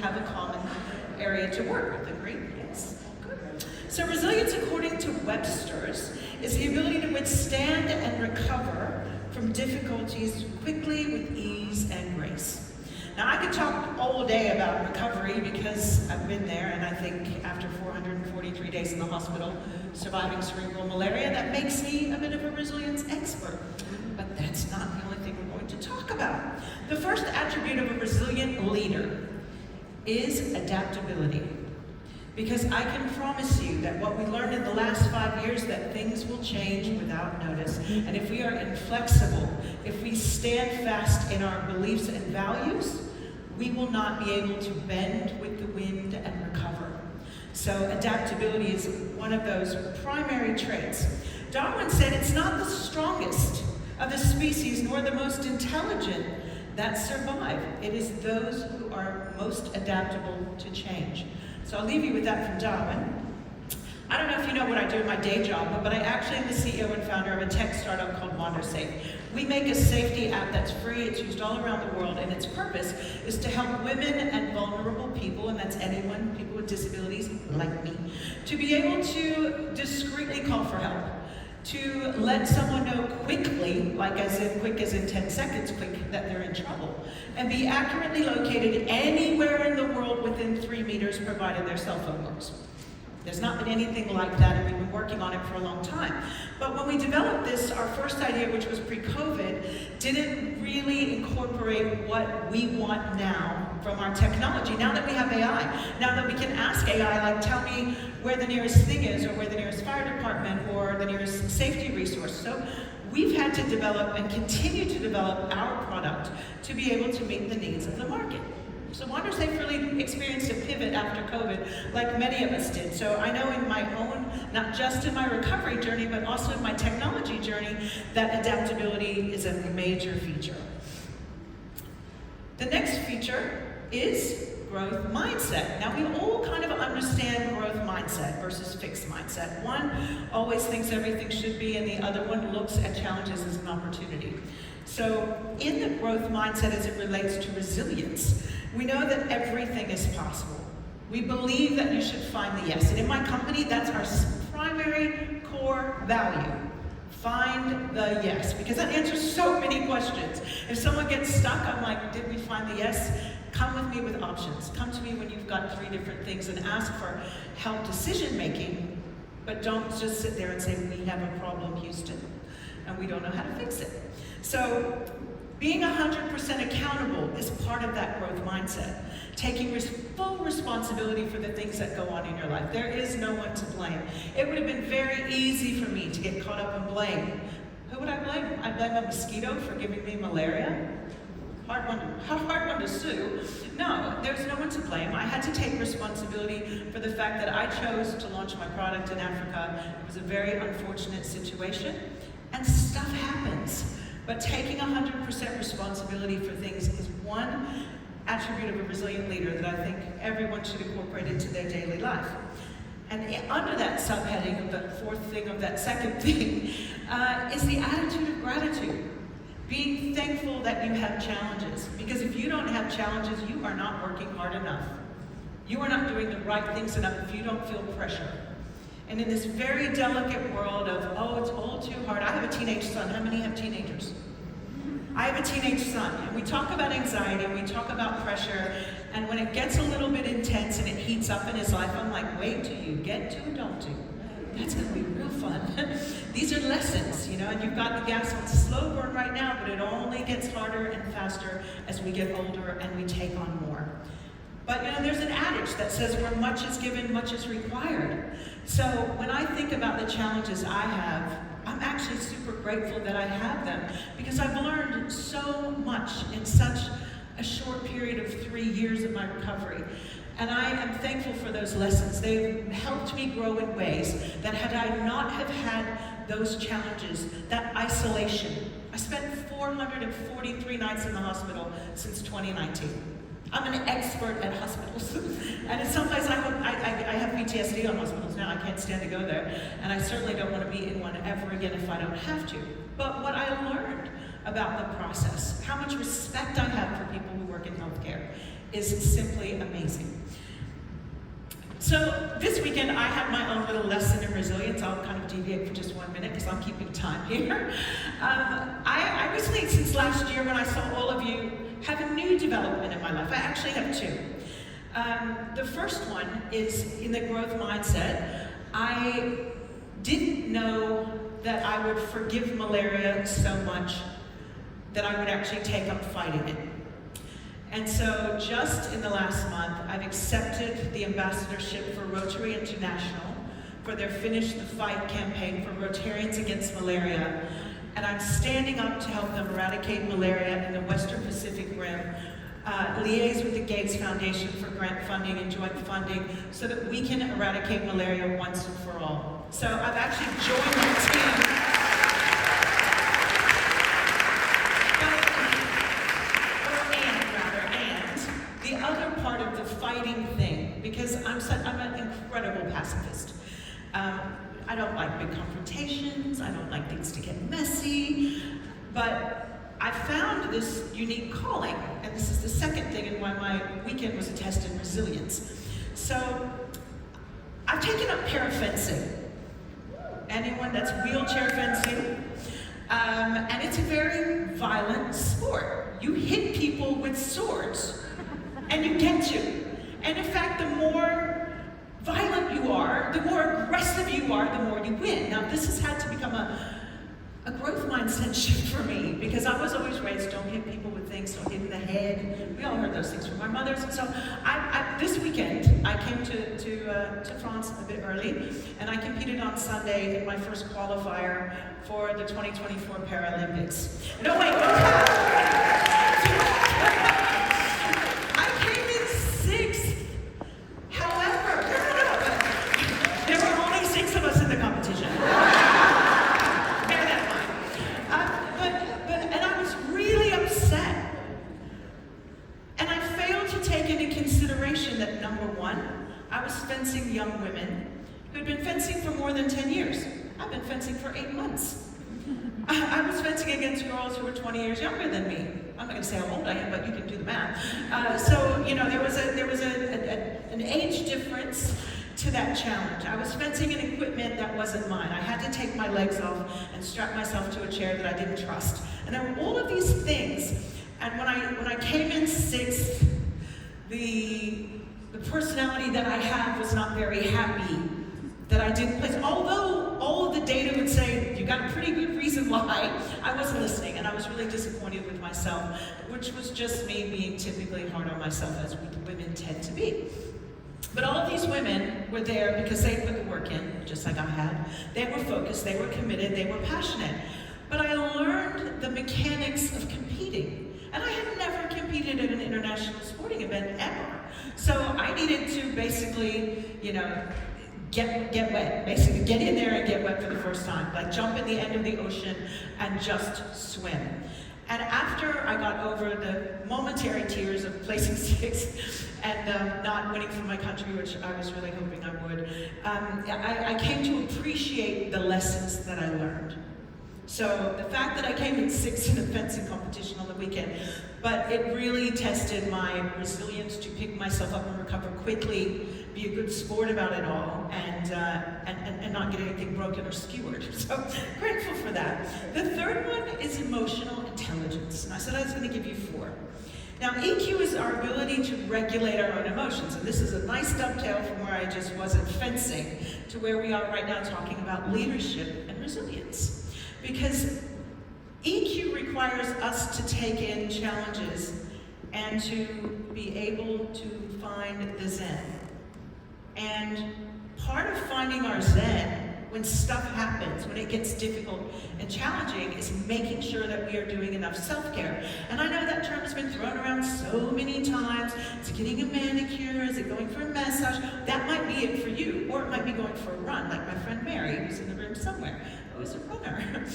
have a common area to work with. Agree? Yes. Good. So resilience, according to Webster's, is the ability to withstand and recover from difficulties quickly with ease and grace. Now, I could talk all day about recovery because I've been there, and I think after 443 days in the hospital surviving cerebral malaria, that makes me a bit of a resilience expert. But that's not the only thing we're going to talk about. The first attribute of a resilient leader is adaptability. Because I can promise you that what we learned in the last 5 years, that things will change without notice. And if we are inflexible, if we stand fast in our beliefs and values, we will not be able to bend with the wind and recover. So adaptability is one of those primary traits. Darwin said it's not the strongest of the species nor the most intelligent that survive. It is those who are most adaptable to change. So I'll leave you with that from Darwin. I don't know if you know what I do in my day job, but I actually am the CEO and founder of a tech startup called WanderSafe. We make a safety app that's free, it's used all around the world, and its purpose is to help women and vulnerable people, and that's anyone, people with disabilities like me, to be able to discreetly call for help, to let someone know quickly, like as in quick as in 10 seconds quick, that they're in trouble, and be accurately located anywhere in the world within 3 meters, provided their cell phone works. There's not been anything like that, and we've been working on it for a long time. But when we developed this, our first idea, which was pre-COVID, didn't really incorporate what we want now from our technology. Now that we have AI, now that we can ask AI, like, tell me where the nearest thing is, or where the nearest fire department, or the nearest safety resource. So we've had to develop and continue to develop our product to be able to meet the needs of the market. So WanderSafe really experienced a pivot after COVID, like many of us did. So I know in my own, not just in my recovery journey, but also in my technology journey, that adaptability is a major feature. The next feature is growth mindset. Now we all kind of understand growth mindset versus fixed mindset. One always thinks everything should be, and the other one looks at challenges as an opportunity. So in the growth mindset as it relates to resilience, we know that everything is possible. We believe that you should find the yes. And in my company, that's our primary core value. Find the yes. Because that answers so many questions. If someone gets stuck, I'm like, did we find the yes? Come with me with options. Come to me when you've got 3 different things and ask for help decision making, but don't just sit there and say, we have a problem, Houston, and we don't know how to fix it. So being 100% accountable is part of that growth mindset. Taking full responsibility for the things that go on in your life. There is no one to blame. It would have been very easy for me to get caught up in blame. Who would I blame? I'd blame a mosquito for giving me malaria. Hard one to sue. No, there's no one to blame. I had to take responsibility for the fact that I chose to launch my product in Africa. It was a very unfortunate situation, and stuff happens. But taking 100% responsibility for things is one attribute of a resilient leader that I think everyone should incorporate into their daily life. And under that subheading of the fourth thing of that second thing is the attitude of gratitude. Being thankful that you have challenges. Because if you don't have challenges, you are not working hard enough. You are not doing the right things enough if you don't feel pressure. And in this very delicate world of, oh, it's all too hard. I have a teenage son. How many have teenagers? I have a teenage son. And we talk about anxiety, and we talk about pressure. And when it gets a little bit intense and it heats up in his life, I'm like, wait till you get to adulting. That's going to be real fun. These are lessons, you know, and you've got the gas on slow burn right now, but it only gets harder and faster as we get older and we take on more. But you know, there's an adage that says where much is given, much is required. So when I think about the challenges I have, I'm actually super grateful that I have them because I've learned so much in such a short period of 3 years of my recovery. And I am thankful for those lessons. They've helped me grow in ways that had I not have had those challenges, that isolation. I spent 443 nights in the hospital since 2019. I'm an expert at hospitals. And in some places I have PTSD on hospitals now. I can't stand to go there. And I certainly don't want to be in one ever again if I don't have to. But what I learned about the process. How much respect I have for people who work in healthcare is simply amazing. So this weekend I had my own little lesson in resilience. I'll kind of deviate for just 1 minute because I'm keeping time here. I recently, since last year when I saw all of you, have a new development in my life. I actually have two. The first one is in the growth mindset. I didn't know that I would forgive malaria so much that I would actually take up fighting it. And so just in the last month, I've accepted the ambassadorship for Rotary International for their Finish the Fight campaign for Rotarians Against Malaria. And I'm standing up to help them eradicate malaria in the Western Pacific Rim, liaise with the Gates Foundation for grant funding and joint funding so that we can eradicate malaria once and for all. So I've actually joined the team. Part of the fighting thing, because I'm an incredible pacifist. I don't like big confrontations, I don't like things to get messy, but I found this unique calling, and this is the second thing and why my weekend was a test in resilience. So, I've taken up parafencing. Anyone that's wheelchair fencing? And it's a very violent sport. You hit people with swords. And you get to. And in fact, the more violent you are, the more aggressive you are, the more you win. Now, this has had to become a growth mindset shift for me, because I was always raised, don't hit people with things, don't hit in the head. We all heard those things from our mothers. And so this weekend, I came to France a bit early, and I competed on Sunday in my first qualifier for the 2024 Paralympics. No, wait, fencing young women who'd been fencing for more than 10 years. I've been fencing for 8 months. I was fencing against girls who were 20 years younger than me. I'm not going to say how old I am, but you can do the math. So, you know, there was an age difference to that challenge. I was fencing in equipment that wasn't mine. I had to take my legs off and strap myself to a chair that I didn't trust. And there were all of these things. And when I came in sixth, the personality that I had was not very happy that I didn't place. Although all of the data would say, you got a pretty good reason why, I wasn't listening, and I was really disappointed with myself, which was just me being typically hard on myself, as women tend to be. But all of these women were there because they put the work in, just like I had. They were focused, they were committed, they were passionate. But I learned the mechanics of competing. And I had never competed at an international sporting event ever. So I needed to basically, you know, get wet. Basically get in there and get wet for the first time. Like jump in the end of the ocean and just swim. And after I got over the momentary tears of placing sixth and not winning for my country, which I was really hoping I would, I came to appreciate the lessons that I learned. So the fact that I came in sixth in a fencing competition on the weekend, but it really tested my resilience to pick myself up and recover quickly, be a good sport about it all, and not get anything broken or skewered. So grateful for that. The third one is emotional intelligence, and I said I was going to give you 4. Now, EQ is our ability to regulate our own emotions, and this is a nice dovetail from where I just was at fencing to where we are right now talking about leadership and resilience. Because EQ requires us to take in challenges and to be able to find the Zen. And part of finding our Zen, when stuff happens, when it gets difficult and challenging, is making sure that we are doing enough self-care. And I know that term has been thrown around so many times. Is it getting a manicure? Is it going for a massage? That might be it for you, or it might be going for a run, like my friend Mary, who's in the room somewhere. Who's a runner.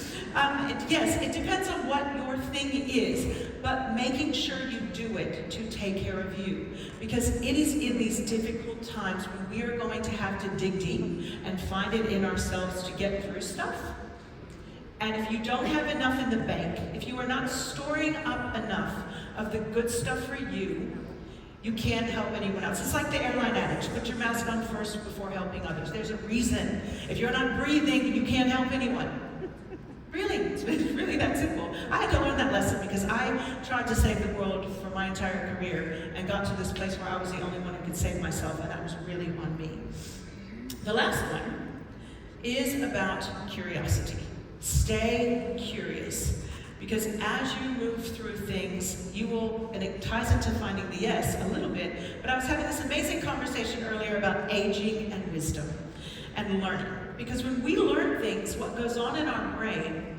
Yes, it depends on what your thing is, but making sure you do it to take care of you. Because it is in these difficult times when we are going to have to dig deep and find it in ourselves to get through stuff. And if you don't have enough in the bank, if you are not storing up enough of the good stuff for you, you can't help anyone else. It's like the airline adage, put your mask on first before helping others. There's a reason. If you're not breathing, you can't help anyone. Really, it's really that simple. I had to learn that lesson because I tried to save the world for my entire career and got to this place where I was the only one who could save myself, and that was really on me. The last one is about curiosity. Stay curious. Because as you move through things, you will, and it ties into finding the yes a little bit, but I was having this amazing conversation earlier about aging and wisdom and learning. Because when we learn things, what goes on in our brain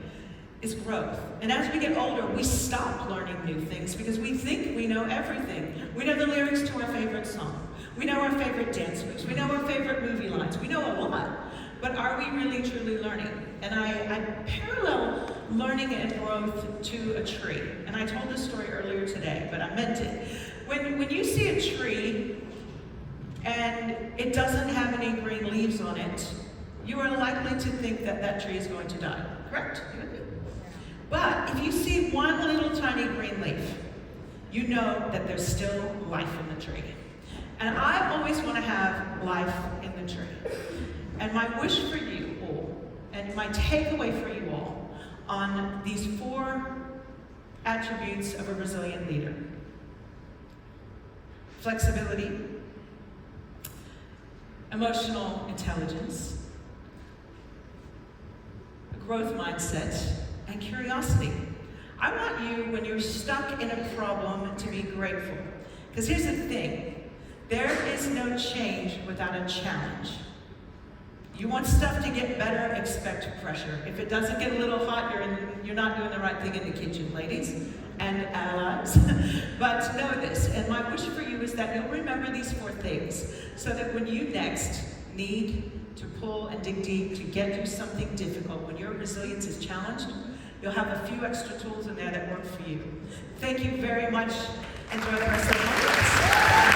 is growth. And as we get older, we stop learning new things because we think we know everything. We know the lyrics to our favorite song. We know our favorite dance moves. We know our favorite movie lines. We know a lot. But are we really truly learning? And I parallel learning and growth to a tree. And I told this story earlier today, but I meant it. When you see a tree and it doesn't have any green leaves on it, you are likely to think that that tree is going to die, correct? But if you see one little tiny green leaf, you know that there's still life in the tree. And I always want to have life in the tree. And my wish for you all, and my takeaway for you all, on these 4 attributes of a resilient leader: flexibility, emotional intelligence, a growth mindset, and curiosity. I want you, when you're stuck in a problem, to be grateful. Because here's the thing, there is no change without a challenge. You want stuff to get better, expect pressure. If it doesn't get a little hot, you're not doing the right thing in the kitchen, ladies and allies. But know this, and my wish for you is that you'll remember these 4 things, so that when you next need to pull and dig deep to get through something difficult, when your resilience is challenged, you'll have a few extra tools in there that work for you. Thank you very much. Enjoy the rest of the conference.